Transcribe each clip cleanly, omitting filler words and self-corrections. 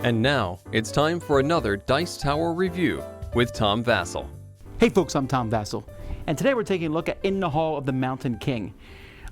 And now, it's time for another Dice Tower review with Tom Vasel. Hey folks, I'm Tom Vasel, and today we're taking a look at In the Hall of the Mountain King.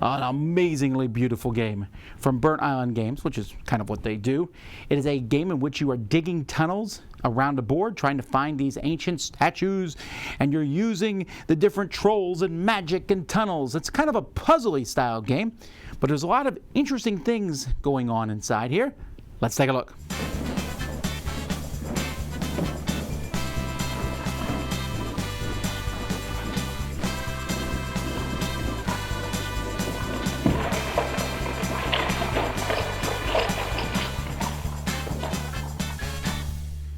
An amazingly beautiful game from Burnt Island Games, which is kind of what they do. It is a game in which you are digging tunnels around a board, trying to find these ancient statues, and you're using the different trolls and magic and tunnels. It's kind of a puzzly style game, but there's a lot of interesting things going on inside here. Let's take a look.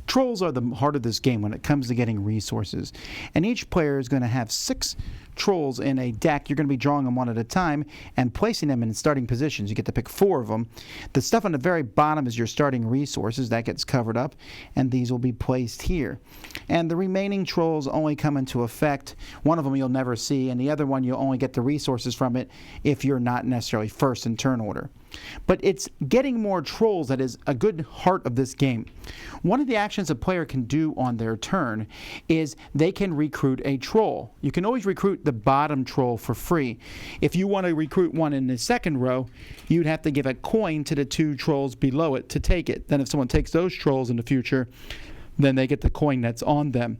Trolls are the heart of this game when it comes to getting resources, and each player is going to have 6 trolls in a deck. You're going to be drawing them one at a time and placing them in starting positions. You get to pick 4 of them. The stuff on the very bottom is your starting resources. That gets covered up, and these will be placed here. And the remaining trolls only come into effect. One of them you'll never see, and the other one you'll only get the resources from it if you're not necessarily first in turn order. But it's getting more trolls that is a good heart of this game. One of the actions a player can do on their turn is they can recruit a troll. You can always recruit the bottom troll for free. If you want to recruit one in the second row, you'd have to give a coin to the 2 trolls below it to take it. Then if someone takes those trolls in the future, then they get the coin that's on them.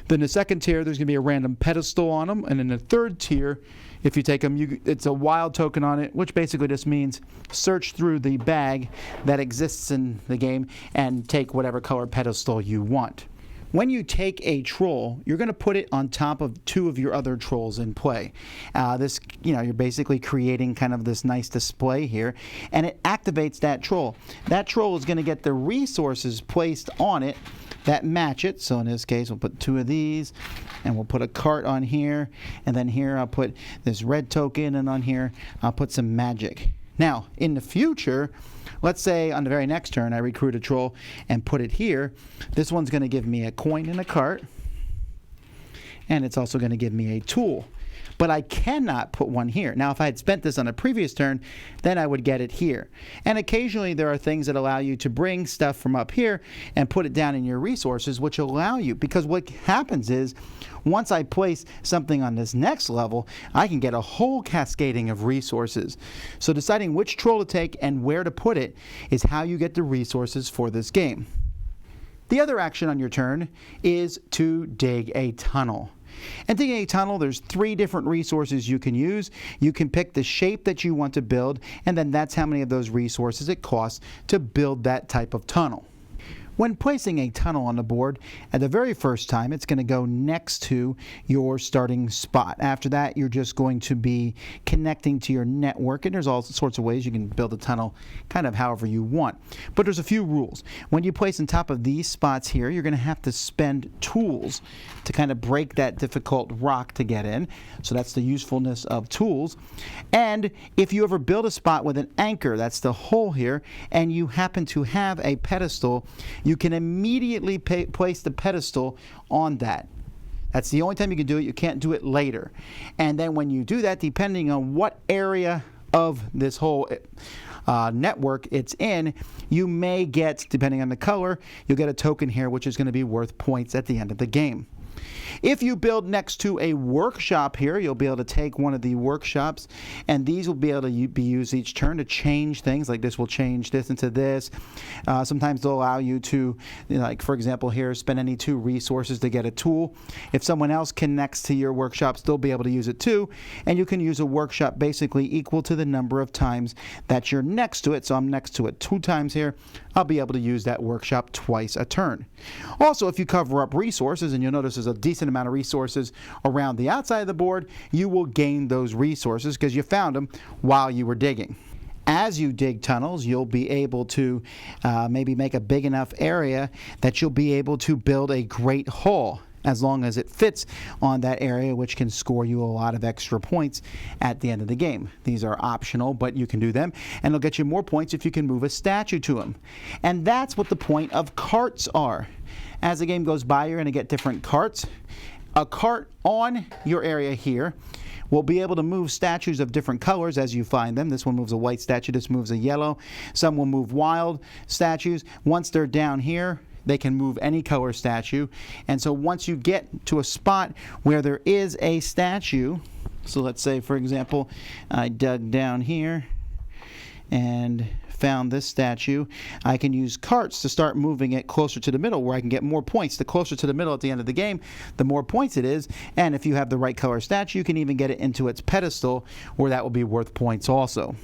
Then the second tier, there's going to be a random pedestal on them. And in the third tier, if you take them, it's a wild token on it, which basically just means search through the bag that exists in the game and take whatever color pedestal you want. When you take a troll, you're going to put it on top of 2 of your other trolls in play. You're basically creating kind of this nice display here, and it activates that troll. That troll is going to get the resources placed on it that match it. So in this case, we'll put 2 of these, and we'll put a cart on here, and then here I'll put this red token, and on here I'll put some magic. Now, in the future, let's say on the very next turn I recruit a troll and put it here. This one's going to give me a coin and a cart, and it's also going to give me a tool. But I cannot put one here. Now, if I had spent this on a previous turn, then I would get it here. And occasionally there are things that allow you to bring stuff from up here and put it down in your resources, which allow you, because what happens is once I place something on this next level, I can get a whole cascading of resources. So deciding which troll to take and where to put it is how you get the resources for this game. The other action on your turn is to dig a tunnel. And digging a tunnel, there's 3 different resources you can use. You can pick the shape that you want to build, and then that's how many of those resources it costs to build that type of tunnel. When placing a tunnel on the board, at the very first time, it's going to go next to your starting spot. After that, you're just going to be connecting to your network, and there's all sorts of ways you can build a tunnel kind of however you want. But there's a few rules. When you place on top of these spots here, you're going to have to spend tools to kind of break that difficult rock to get in. So that's the usefulness of tools. And if you ever build a spot with an anchor, that's the hole here, and you happen to have a pedestal, you can immediately place the pedestal on that. That's the only time you can do it. You can't do it later. And then when you do that, depending on what area of this whole network it's in, you may get, depending on the color, you'll get a token here which is going to be worth points at the end of the game. If you build next to a workshop here, you'll be able to take one of the workshops, and these will be able to be used each turn to change things. Like this will change this into this. Sometimes they'll allow you to, like for example here, spend any 2 resources to get a tool. If someone else connects to your workshops, they'll be able to use it too, and you can use a workshop basically equal to the number of times that you're next to it. So I'm next to it 2 times here. I'll be able to use that workshop twice a turn. Also, if you cover up resources, and you'll notice there's a decent amount of resources around the outside of the board, you will gain those resources because you found them while you were digging. As you dig tunnels, you'll be able to maybe make a big enough area that you'll be able to build a great hole, as long as it fits on that area, which can score you a lot of extra points at the end of the game. These are optional, but you can do them, and they'll get you more points if you can move a statue to them. And that's what the point of carts are. As the game goes by, you're going to get different carts. A cart on your area here will be able to move statues of different colors as you find them. This one moves a white statue, this moves a yellow. Some will move wild statues. Once they're down here, they can move any color statue. And so once you get to a spot where there is a statue, so let's say, for example, I dug down here and found this statue, I can use carts to start moving it closer to the middle where I can get more points. The closer to the middle at the end of the game, the more points it is. And if you have the right color statue, you can even get it into its pedestal where that will be worth points also.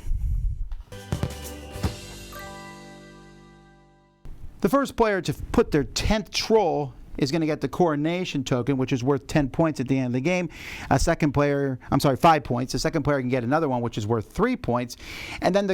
The first player to put their 10th troll is going to get the coronation token, which is worth 10 points at the end of the game. A second player, 5 points. The second player can get another one, which is worth 3 points. And then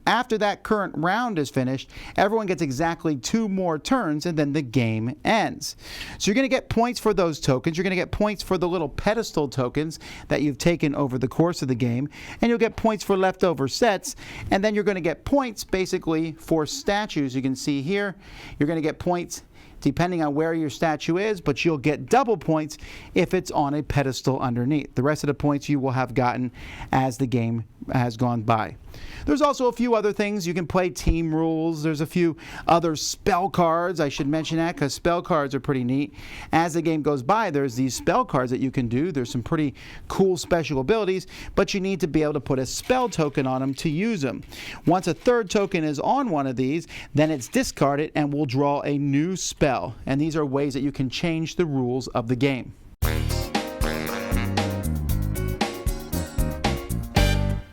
after that current round is finished, everyone gets exactly 2 more turns, and then the game ends. So you're going to get points for those tokens. You're going to get points for the little pedestal tokens that you've taken over the course of the game, and you'll get points for leftover sets. And then you're going to get points basically for statues. You can see here, you're going to get points depending on where your statue is, but you'll get double points if it's on a pedestal underneath. The rest of the points you will have gotten as the game has gone by. There's also a few other things. You can play team rules. There's a few other spell cards. I should mention that because spell cards are pretty neat. As the game goes by, there's these spell cards that you can do. There's some pretty cool special abilities, but you need to be able to put a spell token on them to use them. Once a third token is on one of these, then it's discarded and will draw a new spell. And these are ways that you can change the rules of the game.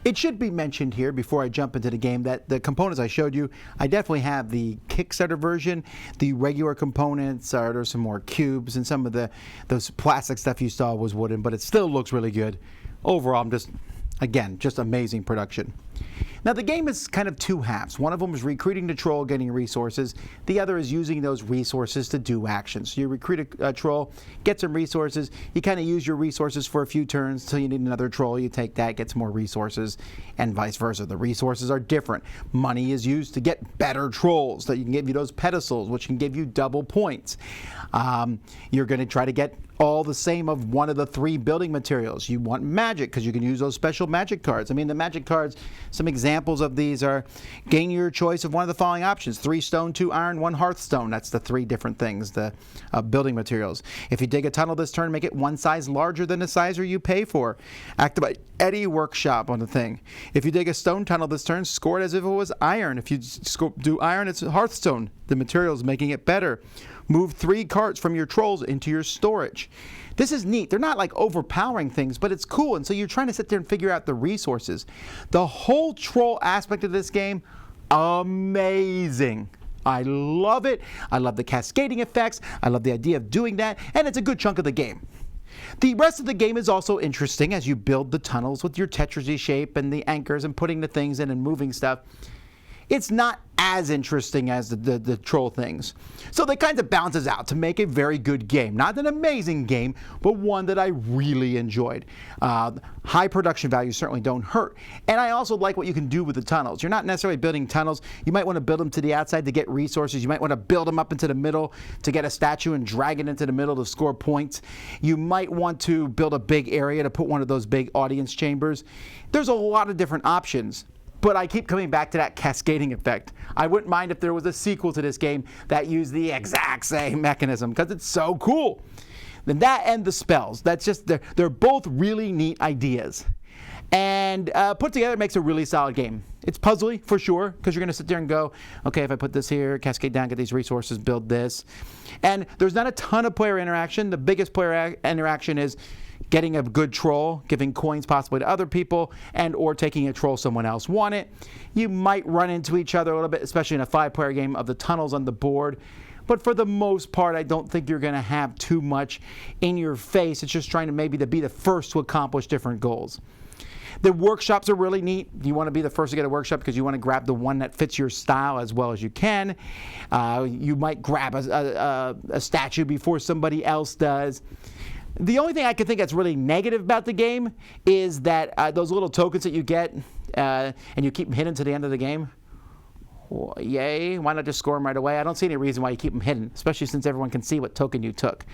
It should be mentioned here before I jump into the game that the components I showed you, I definitely have the Kickstarter version. The regular components there's some more cubes, and some of those plastic stuff you saw was wooden, but it still looks really good. Overall, just amazing production. Now the game is kind of 2 halves. One of them is recruiting the troll, getting resources. The other is using those resources to do actions. So you recruit a troll, get some resources. You kind of use your resources for a few turns until you need another troll. You take that, get some more resources, and vice versa. The resources are different. Money is used to get better trolls that can give you those pedestals, which can give you double points. You're going to try to get all the same of one of the 3 building materials. You want magic because you can use those special magic cards. I mean, the magic cards, some examples of these are gain your choice of one of the following options: 3 stone, 2 iron, 1 hearthstone. That's the 3 different things, the building materials. If you dig a tunnel this turn, make it 1 size larger than the size you pay for. Activate any workshop on the thing. If you dig a stone tunnel this turn, score it as if it was iron. If you do iron, it's hearthstone. The materials making it better. Move 3 carts from your trolls into your storage. This is neat. They're not like overpowering things, but it's cool. And so you're trying to sit there and figure out the resources. The whole troll aspect of this game, amazing. I love it. I love the cascading effects. I love the idea of doing that. And it's a good chunk of the game. The rest of the game is also interesting as you build the tunnels with your Tetris shape and the anchors and putting the things in and moving stuff. It's not as interesting as the troll things. So that kind of balances out to make a very good game. Not an amazing game, but one that I really enjoyed. High production values certainly don't hurt. And I also like what you can do with the tunnels. You're not necessarily building tunnels. You might want to build them to the outside to get resources. You might want to build them up into the middle to get a statue and drag it into the middle to score points. You might want to build a big area to put one of those big audience chambers. There's a lot of different options. But I keep coming back to that cascading effect. I wouldn't mind if there was a sequel to this game that used the exact same mechanism because it's so cool. Then that and the spells. That's just, they're both really neat ideas. And put together, it makes a really solid game. It's puzzly for sure because you're going to sit there and go, okay, if I put this here, cascade down, get these resources, build this. And there's not a ton of player interaction. The biggest player interaction is getting a good troll, giving coins possibly to other people, and or taking a troll someone else wanted. You might run into each other a little bit, especially in a 5-player game of the tunnels on the board. But for the most part, I don't think you're going to have too much in your face. It's just trying to maybe to be the first to accomplish different goals. The workshops are really neat. You want to be the first to get a workshop because you want to grab the one that fits your style as well as you can. You might grab a statue before somebody else does. The only thing I can think that's really negative about the game is that those little tokens that you get and you keep them hidden to the end of the game. Well, yay, why not just score them right away? I don't see any reason why you keep them hidden, especially since everyone can see what token you took.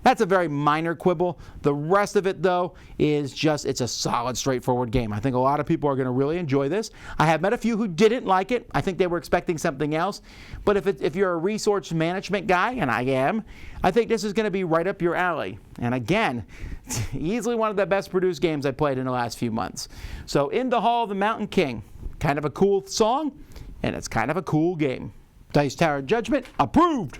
That's a very minor quibble. The rest of it, though, is just, it's a solid, straightforward game. I think a lot of people are going to really enjoy this. I have met a few who didn't like it. I think they were expecting something else. But if you're a resource management guy, and I am, I think this is going to be right up your alley. And again, it's easily one of the best produced games I played in the last few months. So In the Hall of the Mountain King, kind of a cool song, and it's kind of a cool game. Dice Tower Judgment approved.